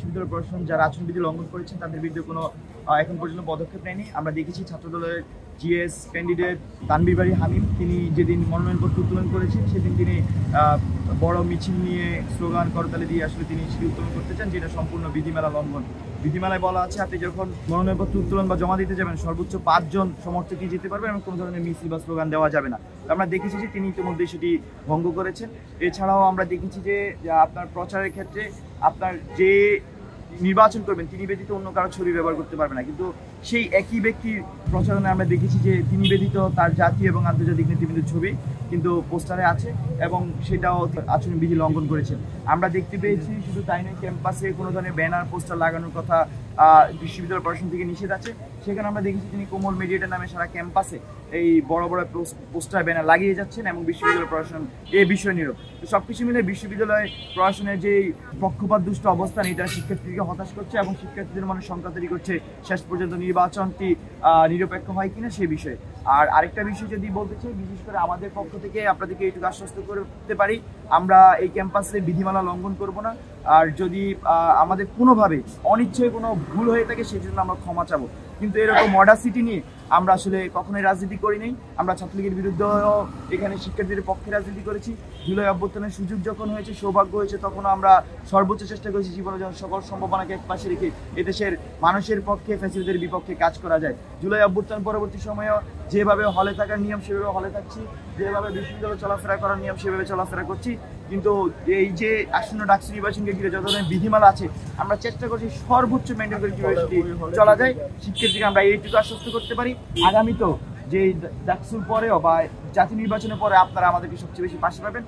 বিশ্ববিদ্যালয় প্রশাসন যারা আচরণবিধি লঙ্ঘন করেছেন তাদের বিরুদ্ধে কোনো এখন পর্যন্ত পদক্ষেপ নেয়নি। আমরা দেখেছি ছাত্রদলের জিএস ক্যান্ডিডেট তানভীর বারী হামিম তিনি যেদিন মনোনয়নপত্র উত্তোলন করেছেন সেদিন তিনি বড় মিছিল নিয়ে স্লোগান করতালি দিয়ে আসলে তিনি সেটি উত্তোলন করতে চান, যেটা সম্পূর্ণ বিধিমালা লঙ্ঘন। বিধিমালায় বলা আছে আপনি যখন মনোনয়নপত্র উত্তোলন বা জমা দিতে যাবেন সর্বোচ্চ 5 জন সমর্থকই যেতে পারবেন এবং কোনো ধরনের মিছিল বা স্লোগান দেওয়া যাবে না। আমরা দেখেছি যে তিনি ইতিমধ্যে সেটি ভঙ্গ করেছেন। এছাড়াও আমরা দেখেছি যে আপনার প্রচারের ক্ষেত্রে আপনার যে নির্বাচন করবেন তিনি ব্যতীত অন্য কারো ছবি ব্যবহার করতে পারবে না, কিন্তু সেই একই ব্যক্তির প্রচারণে আমরা দেখেছি যে তিনি ব্যতীত তার জাতীয় এবং আন্তর্জাতিক নেতৃবৃন্দের ছবি কিন্তু পোস্টারে আছে এবং সেটাও আচরণবিধি লঙ্ঘন করেছেন। আমরা দেখতে পেয়েছি শুধু তাই নয়, ক্যাম্পাসে কোনো ধরনের ব্যানার পোস্টার লাগানোর কথা বিশ্ববিদ্যালয় প্রশাসন থেকে নিষেধ আছে। সেখানে আমরা দেখেছি তিনি কোমল মিডিয়েটার নামে সারা ক্যাম্পাসে এই বড় বড় পোস্টার ব্যানার লাগিয়ে যাচ্ছেন এবং বিশ্ববিদ্যালয় প্রশাসন এই বিষয় নীরব। তো সবকিছু মিলে বিশ্ববিদ্যালয় প্রশাসনের যে পক্ষপাত দুষ্ট অবস্থান এটা শিক্ষার্থীদেরকে হতাশ করছে এবং শিক্ষার্থীদের মনে শঙ্কা তৈরি করছে শেষ পর্যন্ত নির্বাচনটি নিরপেক্ষ হয় কিনা সে বিষয়ে। আর আরেকটা বিষয় যদি বলতে চাই, বিশেষ করে আমাদের পক্ষ থেকে আপনাদেরকে এইটুকু আশ্বস্ত করতে পারি আমরা এই ক্যাম্পাসে বিধিমালা লঙ্ঘন করব না। আর যদি আমাদের কোনোভাবে অনিচ্ছায় কোনো ভুল হয়ে থাকে সেজন্য আমরা ক্ষমা চাবো, কিন্তু এরকম মডাসিটি নিয়ে আমরা আসলে কখনোই রাজনীতি করি নাই। আমরা ছাত্রলীগের বিরুদ্ধেও এখানে শিক্ষার্থীদের পক্ষে রাজনীতি করেছি। জুলাই অভ্যুত্থানের সুযোগ যখন হয়েছে, সৌভাগ্য হয়েছে, তখনও আমরা সর্বোচ্চ চেষ্টা করেছি জীবনে যখন সকল সম্ভাবনাকে এক পাশে রেখে এদেশের মানুষের পক্ষে ফ্যাসিলিটির বিপক্ষে কাজ করা যায়। জুলাই অভ্যুত্থান পরবর্তী সময়েও যেভাবে হলে থাকার নিয়ম সেভাবে হলে থাকছি, যেভাবে বিশ্ববিদ্যালয়ে চলাফেরা করার নিয়ম সেভাবে চলাফেরা করছি। কিন্তু এই যে আসন্ন ডাকসু নির্বাচনকে ঘিরে যত ধরনের বিধিমালা আছে আমরা চেষ্টা করছি সর্বোচ্চ মেনটেন করে কিভাবে সেটি চলা যায়। শিক্ষার্থীকে আমরা এইটুকু আশ্বস্ত করতে পারি, আগামীতেও যে ডাকসুর পরেও বা জাতীয় নির্বাচনের পরে আপনারা আমাদেরকে সবচেয়ে বেশি পাশে পাবেন।